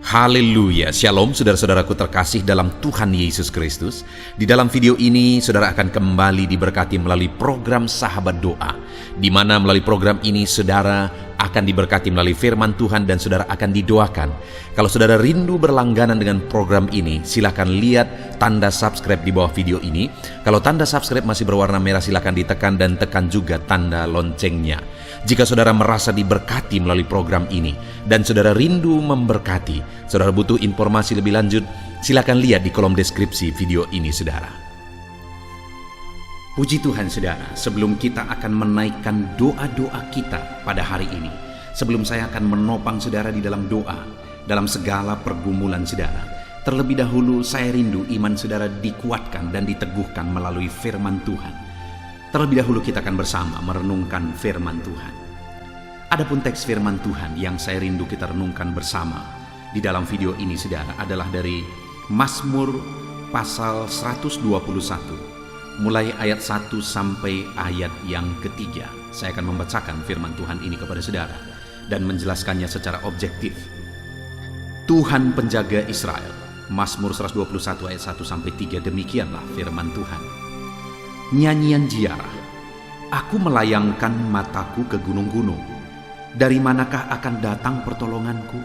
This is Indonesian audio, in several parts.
Haleluya, Shalom saudara-saudaraku terkasih dalam Tuhan Yesus Kristus. Di dalam video ini saudara akan kembali diberkati melalui program Sahabat Doa, di mana melalui program ini saudara akan diberkati melalui firman Tuhan dan saudara akan didoakan. Kalau saudara rindu berlangganan dengan program ini, silakan lihat tanda subscribe di bawah video ini. Kalau tanda subscribe masih berwarna merah, silakan ditekan dan tekan juga tanda loncengnya. Jika saudara merasa diberkati melalui program ini dan saudara rindu memberkati, saudara butuh informasi lebih lanjut, silakan lihat di kolom deskripsi video ini saudara. Puji Tuhan saudara, sebelum kita akan menaikkan doa-doa kita pada hari ini, sebelum saya akan menopang saudara di dalam doa, dalam segala pergumulan saudara, terlebih dahulu saya rindu iman saudara dikuatkan dan diteguhkan melalui firman Tuhan. Terlebih dahulu kita akan bersama merenungkan firman Tuhan. Adapun teks firman Tuhan yang saya rindu kita renungkan bersama di dalam video ini saudara adalah dari Mazmur pasal 121, mulai ayat 1 sampai ayat yang ketiga. Saya akan membacakan firman Tuhan ini kepada saudara dan menjelaskannya secara objektif. Tuhan penjaga Israel, Mazmur 121 ayat 1 sampai 3, demikianlah firman Tuhan. Nyanyian ziarah, aku melayangkan mataku ke gunung-gunung. Dari manakah akan datang pertolonganku?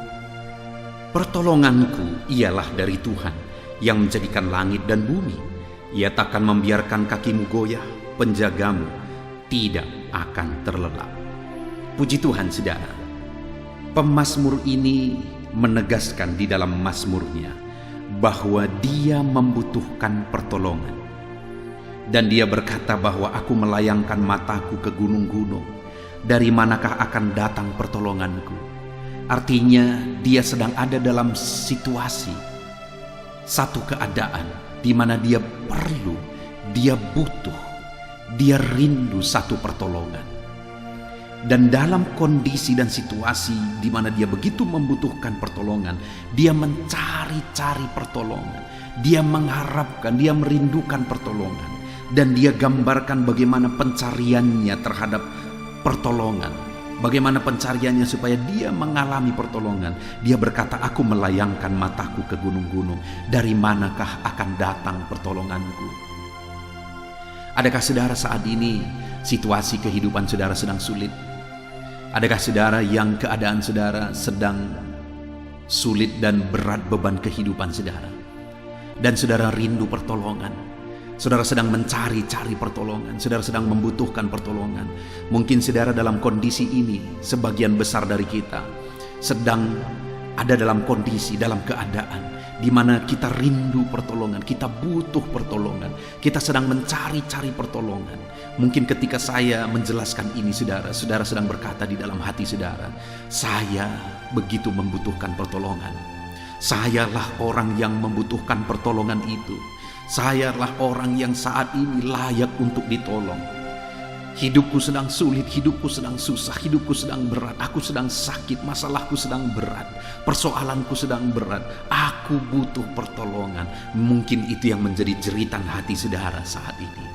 Pertolonganku ialah dari Tuhan yang menjadikan langit dan bumi. Ia takkan membiarkan kakimu goyah, penjagamu tidak akan terlelap. Puji Tuhan saudara, pemazmur ini menegaskan di dalam mazmurnya bahwa dia membutuhkan pertolongan. Dan dia berkata bahwa aku melayangkan mataku ke gunung-gunung. Dari manakah akan datang pertolonganku? Artinya dia sedang ada dalam situasi, satu keadaan di mana dia perlu, dia butuh, dia rindu satu pertolongan. Dan dalam kondisi dan situasi di mana dia begitu membutuhkan pertolongan, dia mencari-cari pertolongan, dia mengharapkan, dia merindukan pertolongan. Dan dia gambarkan bagaimana pencariannya terhadap pertolongan, bagaimana pencariannya supaya dia mengalami pertolongan. Dia berkata, aku melayangkan mataku ke gunung-gunung. Dari manakah akan datang pertolonganku? Adakah saudara saat ini situasi kehidupan saudara sedang sulit? Adakah saudara yang keadaan saudara sedang sulit dan berat beban kehidupan saudara? Dan saudara rindu pertolongan. Saudara sedang mencari-cari pertolongan, saudara sedang membutuhkan pertolongan. Mungkin saudara dalam kondisi ini, sebagian besar dari kita sedang ada dalam kondisi, dalam keadaan di mana kita rindu pertolongan, kita butuh pertolongan, kita sedang mencari-cari pertolongan. Mungkin ketika saya menjelaskan ini saudara sedang berkata di dalam hati saudara, saya begitu membutuhkan pertolongan. Sayalah orang yang membutuhkan pertolongan itu. Sayalah orang yang saat ini layak untuk ditolong. Hidupku sedang sulit, hidupku sedang susah, hidupku sedang berat. Aku sedang sakit, masalahku sedang berat, persoalanku sedang berat. Aku butuh pertolongan. Mungkin itu yang menjadi jeritan hati saudara saat ini.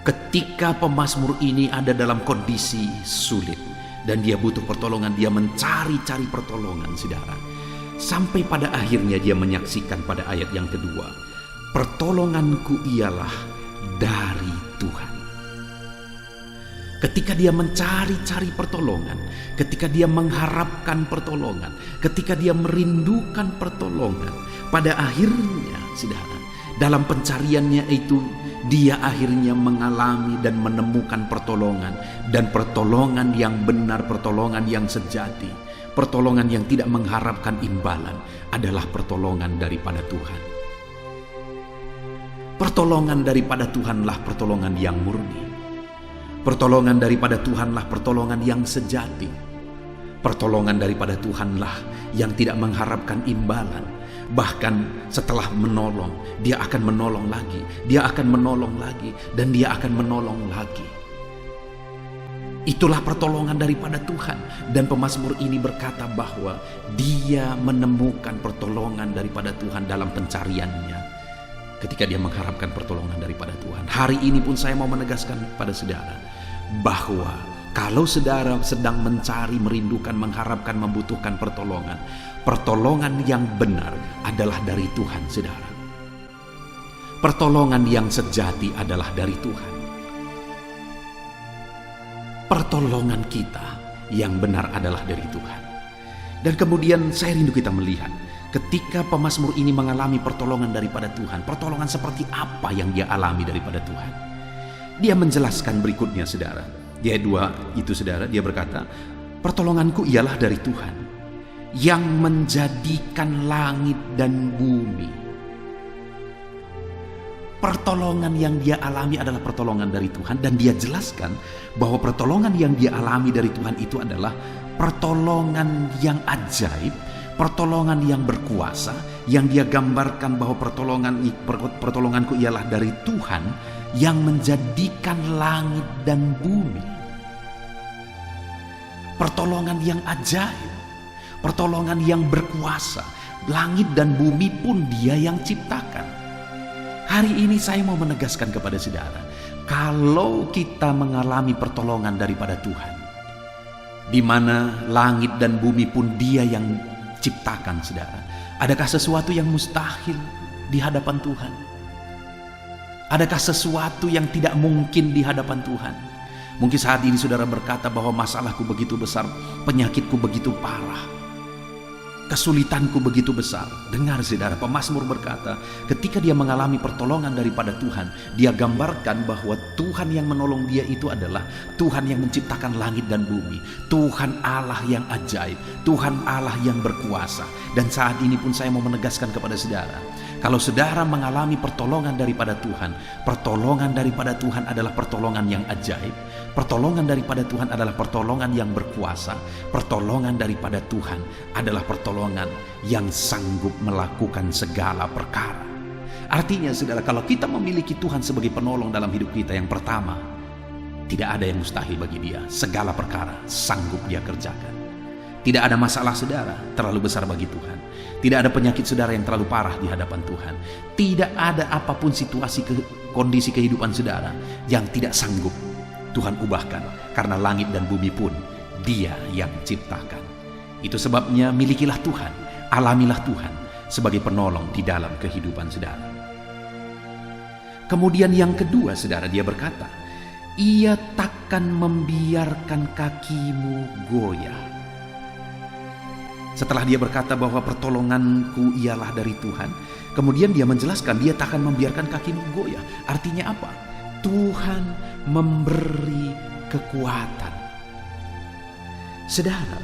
Ketika pemazmur ini ada dalam kondisi sulit dan dia butuh pertolongan, dia mencari-cari pertolongan saudara. Sampai pada akhirnya dia menyaksikan pada ayat yang kedua, pertolonganku ialah dari Tuhan. Ketika dia mencari-cari pertolongan, ketika dia mengharapkan pertolongan, ketika dia merindukan pertolongan, pada akhirnya saudara, dalam pencariannya itu dia akhirnya mengalami dan menemukan pertolongan. Dan pertolongan yang benar, pertolongan yang sejati, pertolongan yang tidak mengharapkan imbalan adalah pertolongan daripada Tuhan. Pertolongan daripada Tuhanlah pertolongan yang murni. Pertolongan daripada Tuhanlah pertolongan yang sejati. Pertolongan daripada Tuhanlah yang tidak mengharapkan imbalan. Bahkan setelah menolong, dia akan menolong lagi, dia akan menolong lagi, dan dia akan menolong lagi. Itulah pertolongan daripada Tuhan. Dan pemazmur ini berkata bahwa dia menemukan pertolongan daripada Tuhan dalam pencariannya ketika dia mengharapkan pertolongan daripada Tuhan. Hari ini pun saya mau menegaskan pada saudara bahwa Kalau saudara sedang mencari, merindukan, mengharapkan, membutuhkan pertolongan, pertolongan yang benar adalah dari Tuhan, saudara. Pertolongan yang sejati adalah dari Tuhan. Pertolongan kita yang benar adalah dari Tuhan. Dan kemudian saya rindu kita melihat ketika pemazmur ini mengalami pertolongan daripada Tuhan. Pertolongan seperti apa yang dia alami daripada Tuhan? Dia menjelaskan berikutnya, saudara. Di ayat 2 itu, saudara, dia berkata, pertolonganku ialah dari Tuhan yang menjadikan langit dan bumi. Pertolongan yang dia alami adalah pertolongan dari Tuhan, dan dia jelaskan bahwa pertolongan yang dia alami dari Tuhan itu adalah pertolongan yang ajaib, pertolongan yang berkuasa, yang dia gambarkan bahwa pertolonganku ialah dari Tuhan yang menjadikan langit dan bumi. Pertolongan yang ajaib, pertolongan yang berkuasa. Langit dan bumi pun dia yang ciptakan. Hari ini saya mau menegaskan kepada saudara, kalau kita mengalami pertolongan daripada Tuhan, di mana langit dan bumi pun dia yang ciptakan, saudara, adakah sesuatu yang mustahil di hadapan Tuhan? Adakah sesuatu yang tidak mungkin di hadapan Tuhan? Mungkin saat ini saudara berkata bahwa masalahku begitu besar, penyakitku begitu parah, kesulitanku begitu besar. Dengar saudara, pemazmur berkata, ketika dia mengalami pertolongan daripada Tuhan, dia gambarkan bahwa Tuhan yang menolong dia itu adalah Tuhan yang menciptakan langit dan bumi, Tuhan Allah yang ajaib, Tuhan Allah yang berkuasa. Dan saat ini pun saya mau menegaskan kepada saudara, kalau saudara mengalami pertolongan daripada Tuhan, pertolongan daripada Tuhan adalah pertolongan yang ajaib, pertolongan daripada Tuhan adalah pertolongan yang berkuasa, pertolongan daripada Tuhan adalah pertolongan yang sanggup melakukan segala perkara. Artinya saudara, kalau kita memiliki Tuhan sebagai penolong dalam hidup kita, yang pertama, tidak ada yang mustahil bagi dia. Segala perkara sanggup dia kerjakan. Tidak ada masalah saudara terlalu besar bagi Tuhan. Tidak ada penyakit saudara yang terlalu parah di hadapan Tuhan. Tidak ada apapun situasi kondisi kehidupan saudara yang tidak sanggup Tuhan ubahkan, karena langit dan bumi pun dia yang ciptakan. Itu sebabnya milikilah Tuhan, alamilah Tuhan sebagai penolong di dalam kehidupan saudara. Kemudian yang kedua saudara, dia berkata, ia takkan membiarkan kakimu goyah. Setelah dia berkata bahwa pertolonganku ialah dari Tuhan, kemudian dia menjelaskan dia takkan membiarkan kakimu goyah. Artinya apa? Tuhan memberi kekuatan. Saudara,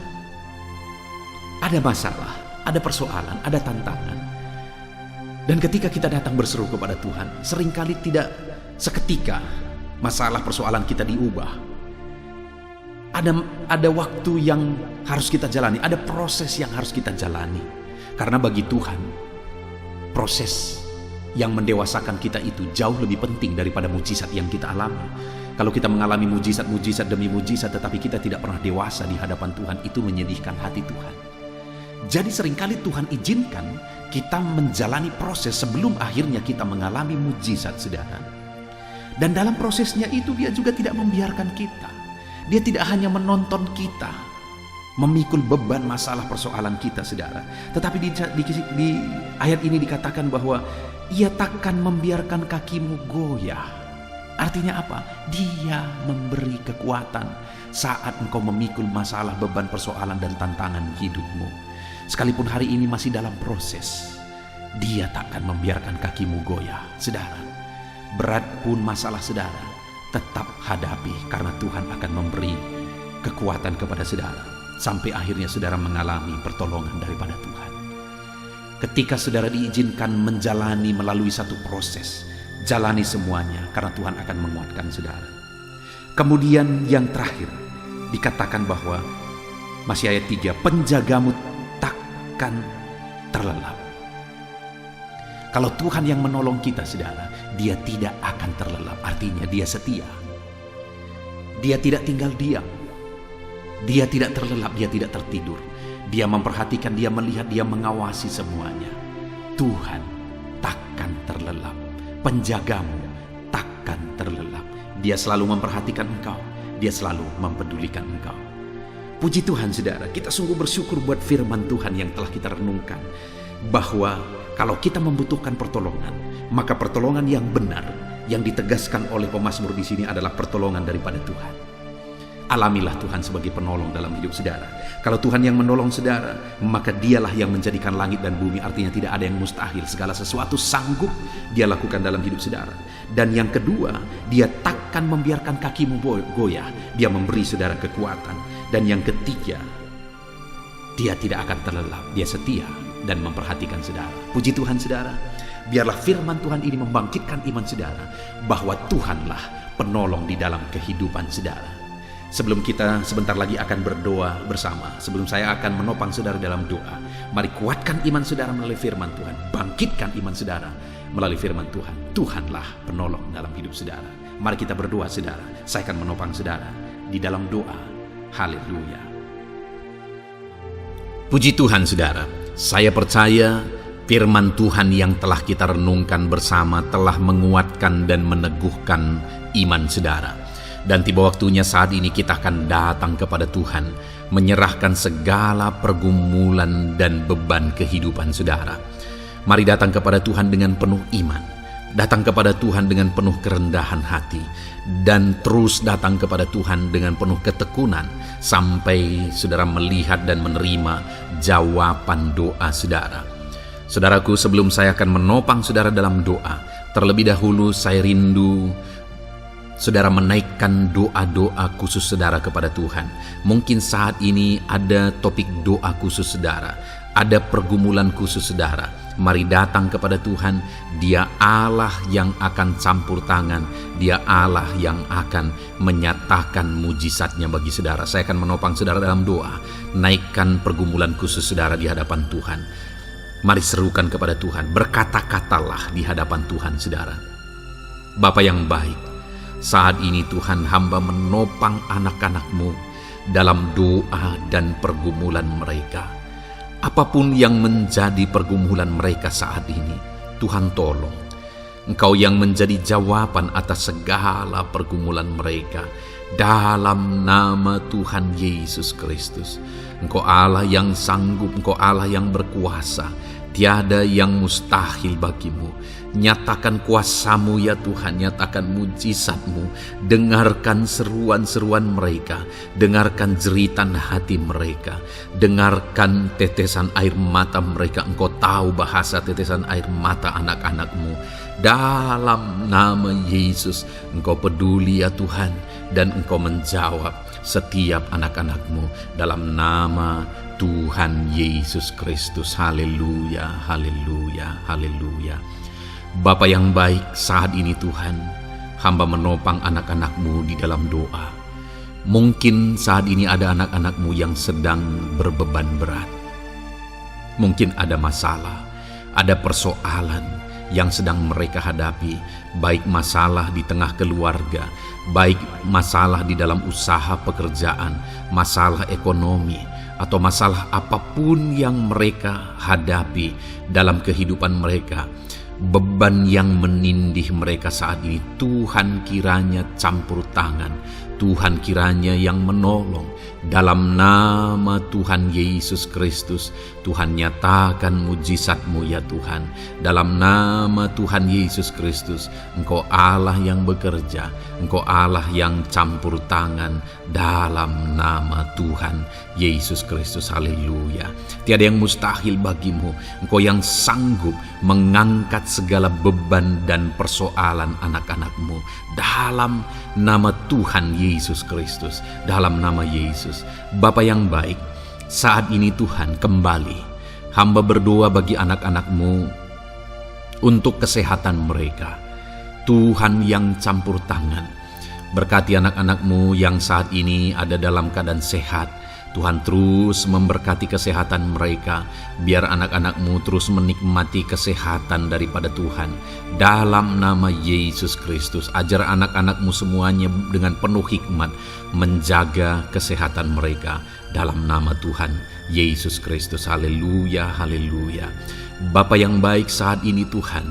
ada masalah, ada persoalan, ada tantangan. Dan ketika kita datang berseru kepada Tuhan, seringkali tidak seketika masalah persoalan kita diubah. Ada waktu yang harus kita jalani, ada proses yang harus kita jalani. Karena bagi Tuhan, proses yang mendewasakan kita itu jauh lebih penting daripada mujizat yang kita alami. Kalau kita mengalami mujizat demi mujizat tetapi kita tidak pernah dewasa di hadapan Tuhan, itu menyedihkan hati Tuhan. Jadi seringkali Tuhan izinkan kita menjalani proses sebelum akhirnya kita mengalami mujizat, saudara. Dan dalam prosesnya itu dia juga tidak membiarkan kita. Dia tidak hanya menonton kita memikul beban masalah persoalan kita, saudara. Tetapi di ayat ini dikatakan bahwa ia takkan membiarkan kakimu goyah. Artinya apa? Dia memberi kekuatan saat engkau memikul masalah, beban, persoalan, dan tantangan hidupmu. Sekalipun hari ini masih dalam proses, dia takkan membiarkan kakimu goyah, saudara. Berat pun masalah saudara, tetap hadapi, karena Tuhan akan memberi kekuatan kepada saudara sampai akhirnya saudara mengalami pertolongan daripada Tuhan. Ketika saudara diizinkan menjalani melalui satu proses, jalani semuanya, karena Tuhan akan menguatkan saudara. Kemudian yang terakhir dikatakan bahwa masih ayat 3, penjagamu takkan terlelap. Kalau Tuhan yang menolong kita, saudara, dia tidak akan terlelap. Artinya dia setia. Dia tidak tinggal diam. Dia tidak terlelap, dia tidak tertidur. Dia memperhatikan, dia melihat, dia mengawasi semuanya. Tuhan takkan terlelap. Penjagamu takkan terlelap. Dia selalu memperhatikan engkau. Dia selalu mempedulikan engkau. Puji Tuhan saudara, kita sungguh bersyukur buat firman Tuhan yang telah kita renungkan, bahwa kalau kita membutuhkan pertolongan, maka pertolongan yang benar yang ditegaskan oleh pemazmur di sini adalah pertolongan daripada Tuhan. Alamilah Tuhan sebagai penolong dalam hidup saudara. Kalau Tuhan yang menolong saudara, maka dialah yang menjadikan langit dan bumi. Artinya tidak ada yang mustahil. Segala sesuatu sanggup dia lakukan dalam hidup saudara. Dan yang kedua, dia takkan membiarkan kakimu goyah. Dia memberi saudara kekuatan. Dan yang ketiga, dia tidak akan terlelap. Dia setia dan memperhatikan saudara. Puji Tuhan saudara. Biarlah firman Tuhan ini membangkitkan iman saudara, bahwa Tuhanlah penolong di dalam kehidupan saudara. Sebelum kita sebentar lagi akan berdoa bersama, sebelum saya akan menopang saudara dalam doa, mari kuatkan iman saudara melalui firman Tuhan. Bangkitkan iman saudara melalui firman Tuhan. Tuhanlah penolong dalam hidup saudara. Mari kita berdoa saudara. Saya akan menopang saudara di dalam doa. Haleluya. Puji Tuhan saudara. Saya percaya firman Tuhan yang telah kita renungkan bersama telah menguatkan dan meneguhkan iman saudara. Dan tiba waktunya saat ini kita akan datang kepada Tuhan, menyerahkan segala pergumulan dan beban kehidupan saudara. Mari datang kepada Tuhan dengan penuh iman, datang kepada Tuhan dengan penuh kerendahan hati, dan terus datang kepada Tuhan dengan penuh ketekunan, sampai saudara melihat dan menerima jawaban doa saudara. Saudaraku, sebelum saya akan menopang saudara dalam doa, terlebih dahulu saya rindu saudara menaikkan doa-doa khusus saudara kepada Tuhan. Mungkin saat ini ada topik doa khusus saudara, ada pergumulan khusus saudara. Mari datang kepada Tuhan. Dia Allah yang akan campur tangan. Dia Allah yang akan menyatakan mujizatnya bagi saudara. Saya akan menopang saudara dalam doa. Naikkan pergumulan khusus saudara di hadapan Tuhan. Mari serukan kepada Tuhan. Berkata-katalah di hadapan Tuhan saudara. Bapa yang baik, saat ini Tuhan, hamba menopang anak-anak-Mu dalam doa dan pergumulan mereka. Apapun yang menjadi pergumulan mereka saat ini, Tuhan tolong. Engkau yang menjadi jawaban atas segala pergumulan mereka. Dalam nama Tuhan Yesus Kristus. Engkau Allah yang sanggup, Engkau Allah yang berkuasa. Tiada yang mustahil bagimu. Nyatakan kuasa-Mu ya Tuhan, nyatakan mujizat-Mu. Dengarkan seruan-seruan mereka, dengarkan jeritan hati mereka, dengarkan tetesan air mata mereka. Engkau tahu bahasa tetesan air mata anak-anak-Mu. Dalam nama Yesus, Engkau peduli ya Tuhan, dan Engkau menjawab setiap anak-anak-Mu dalam nama Tuhan Yesus Kristus. Haleluya, haleluya, haleluya. Bapa yang baik, saat ini Tuhan, hamba menopang anak-anak-Mu di dalam doa. Mungkin saat ini ada anak-anak-Mu yang sedang berbeban berat. Mungkin ada masalah, ada persoalan yang sedang mereka hadapi, baik masalah di tengah keluarga, baik masalah di dalam usaha pekerjaan, masalah ekonomi, atau masalah apapun yang mereka hadapi dalam kehidupan mereka. Beban yang menindih mereka saat ini, Tuhan kiranya campur tangan, Tuhan kiranya yang menolong. Dalam nama Tuhan Yesus Kristus, Tuhan nyatakan mujizat-Mu ya Tuhan. Dalam nama Tuhan Yesus Kristus, Engkau Allah yang bekerja, Engkau Allah yang campur tangan. Dalam nama Tuhan Yesus Kristus, haleluya. Tiada yang mustahil bagimu. Engkau yang sanggup mengangkat segala beban dan persoalan anak-anak-Mu. Dalam nama Tuhan Yesus Kristus, dalam nama Yesus. Bapa yang baik, saat ini Tuhan, kembali hamba berdoa bagi anak-anak-Mu untuk kesehatan mereka. Tuhan yang campur tangan, berkati anak-anak-Mu yang saat ini ada dalam keadaan sehat. Tuhan terus memberkati kesehatan mereka, biar anak-anak-Mu terus menikmati kesehatan daripada Tuhan. Dalam nama Yesus Kristus, ajar anak-anak-Mu semuanya dengan penuh hikmat menjaga kesehatan mereka. Dalam nama Tuhan Yesus Kristus, haleluya, haleluya. Bapa yang baik, saat ini Tuhan,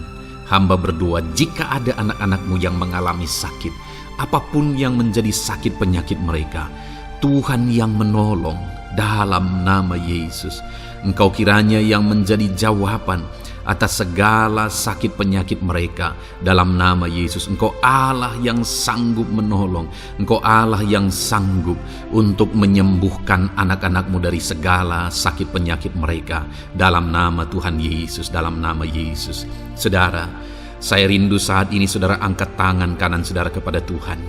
hamba berdoa jika ada anak-anak-Mu yang mengalami sakit, apapun yang menjadi sakit penyakit mereka, Tuhan yang menolong dalam nama Yesus. Engkau kiranya yang menjadi jawaban atas segala sakit penyakit mereka dalam nama Yesus. Engkau Allah yang sanggup menolong. Engkau Allah yang sanggup untuk menyembuhkan anak-anak-Mu dari segala sakit penyakit mereka dalam nama Tuhan Yesus, dalam nama Yesus. Saudara, saya rindu saat ini saudara angkat tangan kanan saudara kepada Tuhan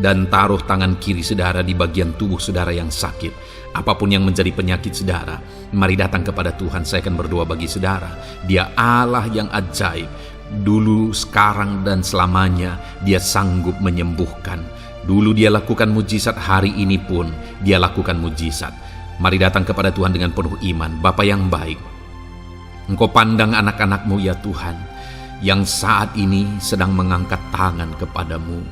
dan taruh tangan kiri saudara di bagian tubuh saudara yang sakit. Apapun yang menjadi penyakit saudara, mari datang kepada Tuhan. Saya akan berdoa bagi saudara. Dia Allah yang ajaib. Dulu, sekarang, dan selamanya Dia sanggup menyembuhkan. Dulu Dia lakukan mujizat, hari ini pun Dia lakukan mujizat. Mari datang kepada Tuhan dengan penuh iman. Bapa yang baik, Engkau pandang anak-anak-Mu ya Tuhan, yang saat ini sedang mengangkat tangan kepadamu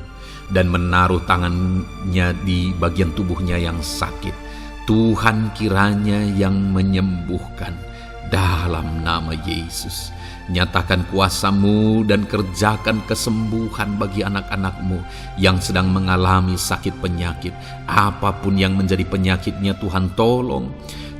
dan menaruh tangannya di bagian tubuhnya yang sakit. Tuhan kiranya yang menyembuhkan dalam nama Yesus. Nyatakan kuasa-Mu dan kerjakan kesembuhan bagi anak-anak-Mu yang sedang mengalami sakit penyakit. Apapun yang menjadi penyakitnya, Tuhan tolong.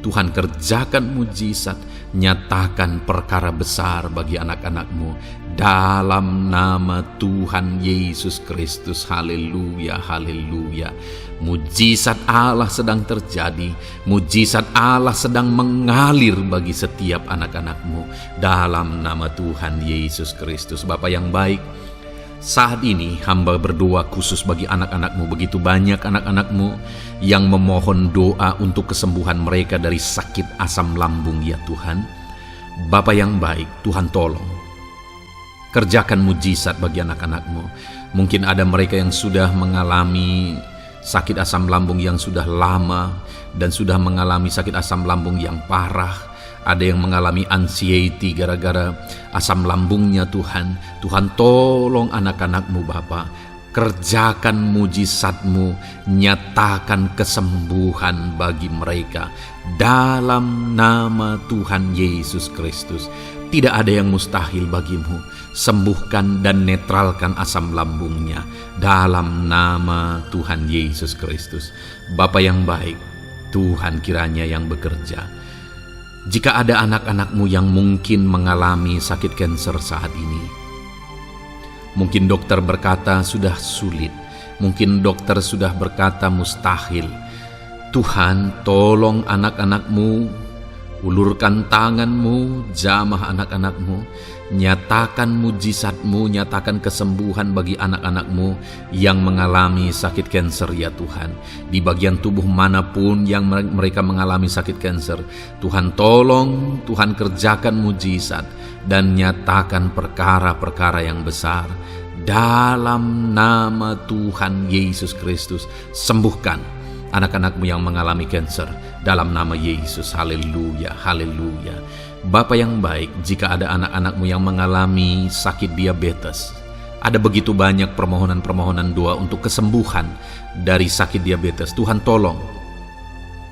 Tuhan kerjakan mujizat, nyatakan perkara besar bagi anak-anak-Mu dalam nama Tuhan Yesus Kristus. Haleluya, haleluya. Mujizat Allah sedang terjadi, mujizat Allah sedang mengalir bagi setiap anak-anak-Mu dalam nama Tuhan Yesus Kristus. Bapa yang baik, saat ini hamba berdoa khusus bagi anak-anak-Mu. Begitu banyak anak-anak-Mu yang memohon doa untuk kesembuhan mereka dari sakit asam lambung ya Tuhan. Bapa yang baik, Tuhan tolong kerjakan mujizat bagi anak-anak-Mu. Mungkin ada mereka yang sudah mengalami sakit asam lambung yang sudah lama dan sudah mengalami sakit asam lambung yang parah. Ada yang mengalami anxiety gara-gara asam lambungnya Tuhan. Tuhan tolong anak-anak-Mu Bapa. Kerjakan mujizat-Mu, nyatakan kesembuhan bagi mereka dalam nama Tuhan Yesus Kristus. Tidak ada yang mustahil bagimu. Sembuhkan dan netralkan asam lambungnya dalam nama Tuhan Yesus Kristus. Bapa yang baik, Tuhan kiranya yang bekerja. Jika ada anak-anak-Mu yang mungkin mengalami sakit kanker saat ini, mungkin dokter berkata sudah sulit, mungkin dokter sudah berkata mustahil. Tuhan tolong anak-anak-Mu, ulurkan tangan-Mu, jamah anak-anak-Mu, nyatakan mujizat-Mu, nyatakan kesembuhan bagi anak-anak-Mu yang mengalami sakit kanker ya Tuhan. Di bagian tubuh manapun yang mereka mengalami sakit kanker, Tuhan tolong, Tuhan kerjakan mujizat dan nyatakan perkara-perkara yang besar. Dalam nama Tuhan Yesus Kristus, sembuhkan anak-anak-Mu yang mengalami kanker dalam nama Yesus. Haleluya, haleluya. Bapa yang baik, jika ada anak-anak-Mu yang mengalami sakit diabetes, ada begitu banyak permohonan-permohonan doa untuk kesembuhan dari sakit diabetes. Tuhan tolong,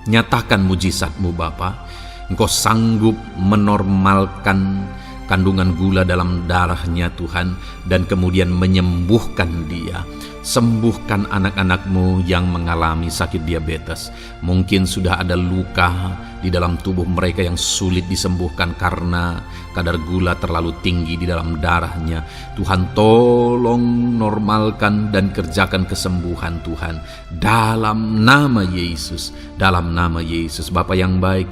nyatakan mujizat-Mu Bapa. Engkau sanggup menormalkan kandungan gula dalam darahnya Tuhan, dan kemudian menyembuhkan dia. Sembuhkan anak-anak-Mu yang mengalami sakit diabetes. Mungkin sudah ada luka di dalam tubuh mereka yang sulit disembuhkan karena kadar gula terlalu tinggi di dalam darahnya. Tuhan tolong normalkan dan kerjakan kesembuhan Tuhan dalam nama Yesus, dalam nama Yesus. Bapa yang baik,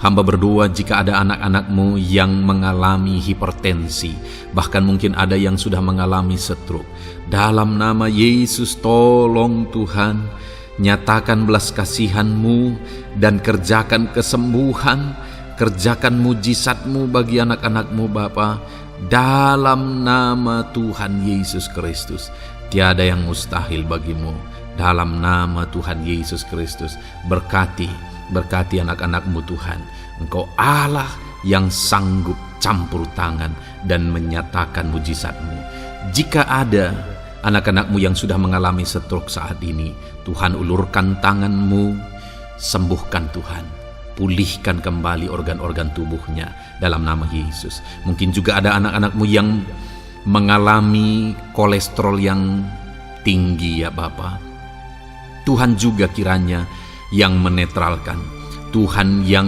hamba berdoa jika ada anak-anak-Mu yang mengalami hipertensi, bahkan mungkin ada yang sudah mengalami stroke. Dalam nama Yesus tolong Tuhan, nyatakan belas kasihan-Mu dan kerjakan kesembuhan, kerjakan mujizat-Mu bagi anak-anak-Mu Bapa. Dalam nama Tuhan Yesus Kristus, tiada yang mustahil bagimu. Dalam nama Tuhan Yesus Kristus, berkati anak-anak-Mu Tuhan. Engkau Allah yang sanggup campur tangan dan menyatakan mujizat-Mu. Jika ada anak-anak-Mu yang sudah mengalami stroke saat ini, Tuhan ulurkan tangan-Mu, sembuhkan Tuhan. Pulihkan kembali organ-organ tubuhnya dalam nama Yesus. Mungkin juga ada anak-anak-Mu yang mengalami kolesterol yang tinggi ya Bapa. Tuhan juga kiranya yang menetralkan, Tuhan yang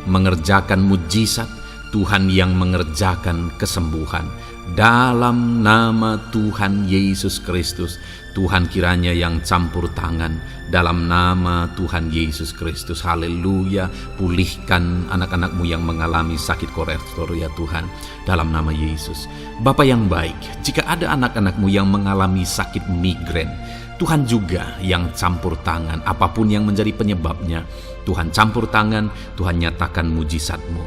mengerjakan mujizat, Tuhan yang mengerjakan kesembuhan. Dalam nama Tuhan Yesus Kristus, Tuhan kiranya yang campur tangan. Dalam nama Tuhan Yesus Kristus, haleluya. Pulihkan anak-anak-Mu yang mengalami sakit kolesterol ya Tuhan, dalam nama Yesus. Bapa yang baik, jika ada anak-anak-Mu yang mengalami sakit migrain, Tuhan juga yang campur tangan. Apapun yang menjadi penyebabnya, Tuhan campur tangan, Tuhan nyatakan mujizat-Mu.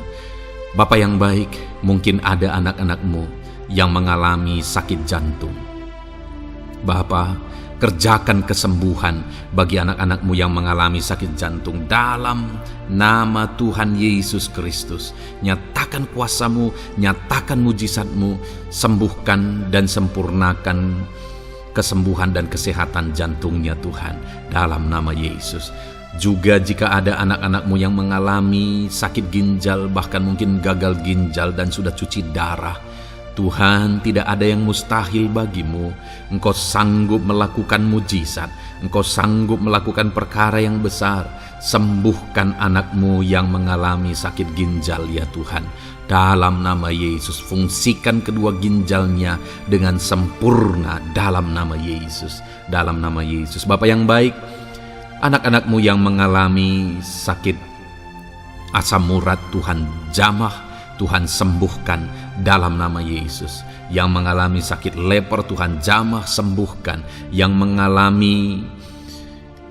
Bapa yang baik, mungkin ada anak-anak-Mu yang mengalami sakit jantung. Bapa, kerjakan kesembuhan bagi anak-anak-Mu yang mengalami sakit jantung. Dalam nama Tuhan Yesus Kristus, nyatakan kuasa-Mu, nyatakan mujizat-Mu, sembuhkan dan sempurnakan kesembuhan dan kesehatan jantungnya Tuhan, dalam nama Yesus. Juga jika ada anak-anak-Mu yang mengalami sakit ginjal, bahkan mungkin gagal ginjal dan sudah cuci darah, Tuhan, tidak ada yang mustahil bagimu. Engkau sanggup melakukan mujizat, Engkau sanggup melakukan perkara yang besar. Sembuhkan anak-Mu yang mengalami sakit ginjal ya Tuhan, dalam nama Yesus. Fungsikan kedua ginjalnya dengan sempurna, dalam nama Yesus, dalam nama Yesus. Bapa yang baik, anak-anak-Mu yang mengalami sakit asam urat, Tuhan jamah, Tuhan sembuhkan dalam nama Yesus. Yang mengalami sakit leper, Tuhan jamah, sembuhkan. Yang mengalami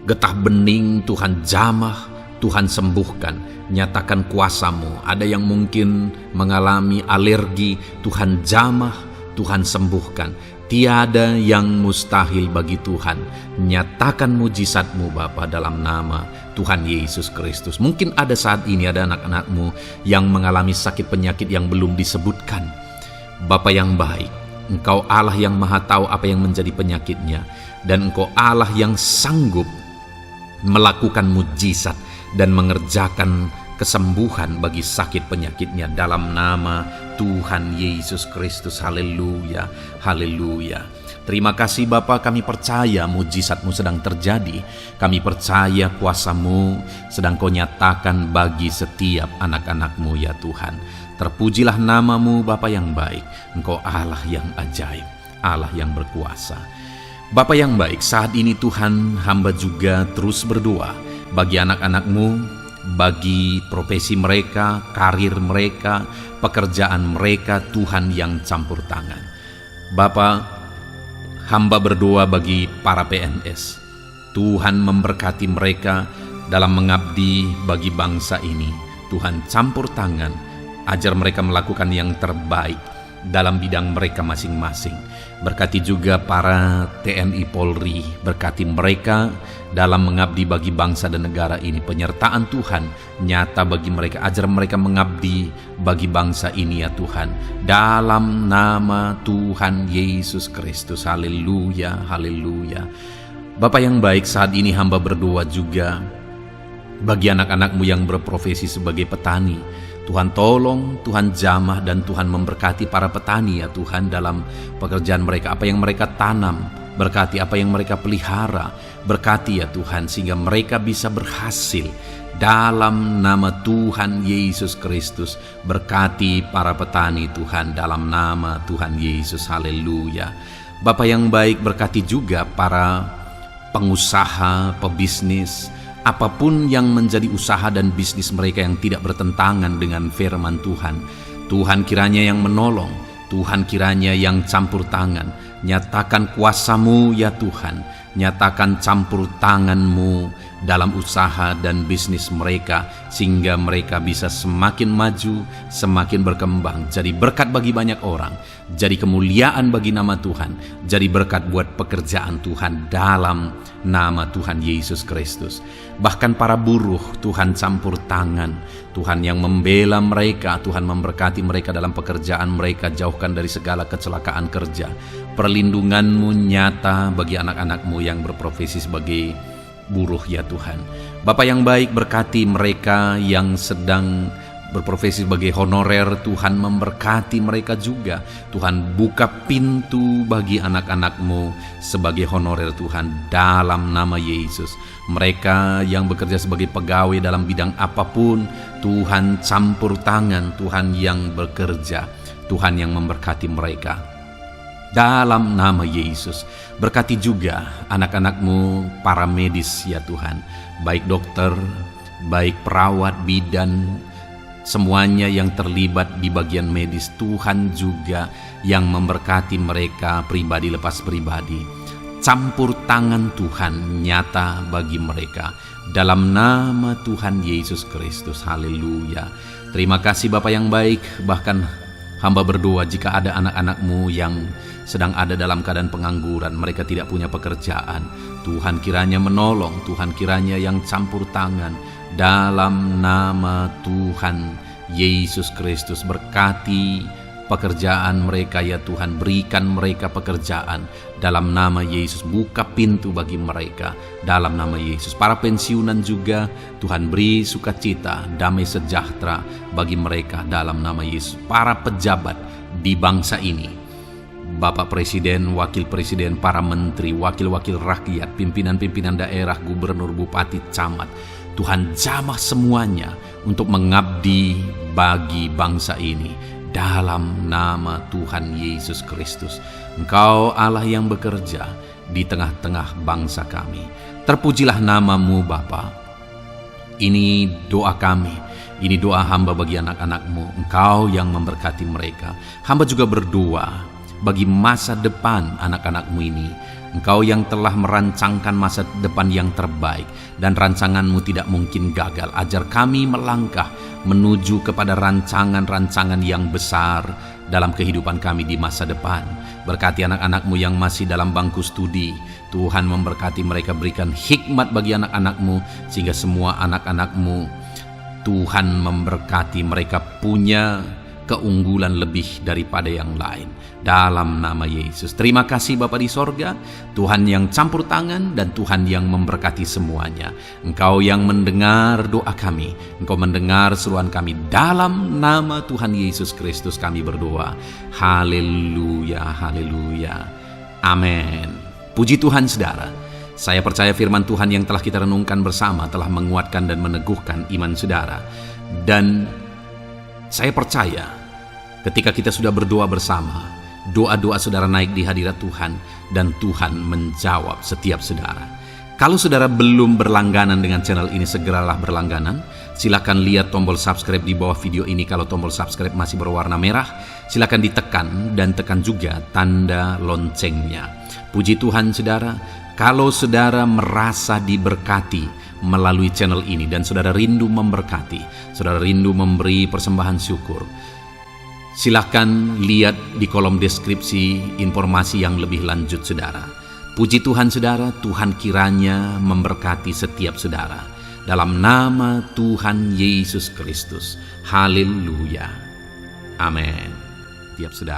getah bening, Tuhan jamah, Tuhan sembuhkan. Nyatakan kuasa-Mu. Ada yang mungkin mengalami alergi, Tuhan jamah, Tuhan sembuhkan. Tiada yang mustahil bagi Tuhan. Nyatakan mujizat-Mu Bapa, dalam nama Tuhan Yesus Kristus. Mungkin ada saat ini ada anak-anak-Mu yang mengalami sakit penyakit yang belum disebutkan. Bapa yang baik, Engkau Allah yang maha tahu apa yang menjadi penyakitnya. Dan Engkau Allah yang sanggup melakukan mujizat dan mengerjakan kesembuhan bagi sakit penyakitnya, dalam nama Tuhan Yesus Kristus. Haleluya, haleluya. Terima kasih Bapa, kami percaya mujizat-Mu sedang terjadi. Kami percaya kuasa-Mu sedang Kau nyatakan bagi setiap anak-anak-Mu ya Tuhan. Terpujilah nama-Mu Bapa yang baik. Engkau Allah yang ajaib, Allah yang berkuasa. Bapa yang baik, saat ini Tuhan, hamba juga terus berdoa bagi anak-anak-Mu, bagi profesi mereka, karir mereka, pekerjaan mereka, Tuhan yang campur tangan. Bapa, hamba berdoa bagi para PNS. Tuhan memberkati mereka dalam mengabdi bagi bangsa ini. Tuhan campur tangan, ajar mereka melakukan yang terbaik dalam bidang mereka masing-masing. Berkati juga para TNI Polri, berkati mereka dalam mengabdi bagi bangsa dan negara ini. Penyertaan Tuhan nyata bagi mereka, ajar mereka mengabdi bagi bangsa ini ya Tuhan, dalam nama Tuhan Yesus Kristus. Haleluya, haleluya. Bapa yang baik, saat ini hamba berdoa juga bagi anak-anak-Mu yang berprofesi sebagai petani. Tuhan tolong, Tuhan jamah, dan Tuhan memberkati para petani ya Tuhan dalam pekerjaan mereka. Apa yang mereka tanam, berkati apa yang mereka pelihara, berkati ya Tuhan, sehingga mereka bisa berhasil dalam nama Tuhan Yesus Kristus. Berkati para petani Tuhan, dalam nama Tuhan Yesus. Haleluya. Bapa yang baik, berkati juga para pengusaha, pebisnis, apapun yang menjadi usaha dan bisnis mereka yang tidak bertentangan dengan firman Tuhan. Tuhan kiranya yang menolong, Tuhan kiranya yang campur tangan. Nyatakan kuasa-Mu ya Tuhan, nyatakan campur tangan-Mu dalam usaha dan bisnis mereka, sehingga mereka bisa semakin maju, semakin berkembang, jadi berkat bagi banyak orang, jadi kemuliaan bagi nama Tuhan, jadi berkat buat pekerjaan Tuhan dalam nama Tuhan Yesus Kristus. Bahkan para buruh, Tuhan campur tangan, Tuhan yang membela mereka, Tuhan memberkati mereka dalam pekerjaan mereka, jauhkan dari segala kecelakaan kerja. Perlindungan-Mu nyata bagi anak-anak-Mu yang berprofesi sebagai buruh ya Tuhan. Bapa yang baik, berkati mereka yang sedang berprofesi sebagai honorer, Tuhan memberkati mereka juga. Tuhan buka pintu bagi anak-anak-Mu sebagai honorer Tuhan, dalam nama Yesus. Mereka yang bekerja sebagai pegawai dalam bidang apapun, Tuhan campur tangan, Tuhan yang bekerja, Tuhan yang memberkati mereka. Dalam nama Yesus, berkati juga anak-anak-Mu para medis ya Tuhan, baik dokter, baik perawat, bidan, semuanya yang terlibat di bagian medis. Tuhan juga yang memberkati mereka pribadi lepas pribadi. Campur tangan Tuhan nyata bagi mereka, dalam nama Tuhan Yesus Kristus. Haleluya. Terima kasih Bapa yang baik. Bahkan hamba berdoa jika ada anak-anak-Mu yang sedang ada dalam keadaan pengangguran, mereka tidak punya pekerjaan, Tuhan kiranya menolong, Tuhan kiranya yang campur tangan, dalam nama Tuhan Yesus Kristus. Berkati pekerjaan mereka ya Tuhan, berikan mereka pekerjaan dalam nama Yesus. Buka pintu bagi mereka dalam nama Yesus. Para pensiunan juga Tuhan beri sukacita, damai sejahtera bagi mereka dalam nama Yesus. Para pejabat di bangsa ini, Bapak Presiden, Wakil Presiden, para menteri, wakil-wakil rakyat, pimpinan-pimpinan daerah, gubernur, bupati, camat, Tuhan jamah semuanya untuk mengabdi bagi bangsa ini dalam nama Tuhan Yesus Kristus. Engkau Allah yang bekerja di tengah-tengah bangsa kami. Terpujilah nama-Mu Bapa. Ini doa kami, ini doa hamba bagi anak-anak-Mu. Engkau yang memberkati mereka. Hamba juga berdoa bagi masa depan anak-anak-Mu ini. Engkau yang telah merancangkan masa depan yang terbaik, dan rancangan-Mu tidak mungkin gagal. Ajar kami melangkah menuju kepada rancangan-rancangan yang besar dalam kehidupan kami di masa depan. Berkati anak-anak-Mu yang masih dalam bangku studi. Tuhan memberkati mereka, berikan hikmat bagi anak-anak-Mu, sehingga semua anak-anak-Mu, Tuhan memberkati mereka punya keunggulan lebih daripada yang lain dalam nama Yesus. Terima kasih Bapa di sorga, Tuhan yang campur tangan dan Tuhan yang memberkati semuanya. Engkau yang mendengar doa kami, Engkau mendengar seruan kami, dalam nama Tuhan Yesus Kristus kami berdoa. Haleluya, haleluya, amin. Puji Tuhan saudara. Saya percaya firman Tuhan yang telah kita renungkan bersama telah menguatkan dan meneguhkan iman saudara. Dan saya percaya ketika kita sudah berdoa bersama, doa-doa saudara naik di hadirat Tuhan, dan Tuhan menjawab setiap saudara. Kalau saudara belum berlangganan dengan channel ini, segeralah berlangganan. Silakan lihat tombol subscribe di bawah video ini. Kalau tombol subscribe masih berwarna merah, silakan ditekan dan tekan juga tanda loncengnya. Puji Tuhan saudara, kalau saudara merasa diberkati melalui channel ini dan saudara rindu memberkati, saudara rindu memberi persembahan syukur, silakan lihat di kolom deskripsi informasi yang lebih lanjut saudara. Puji Tuhan saudara, Tuhan kiranya memberkati setiap saudara dalam nama Tuhan Yesus Kristus. Haleluya, amin. Tiap saudara.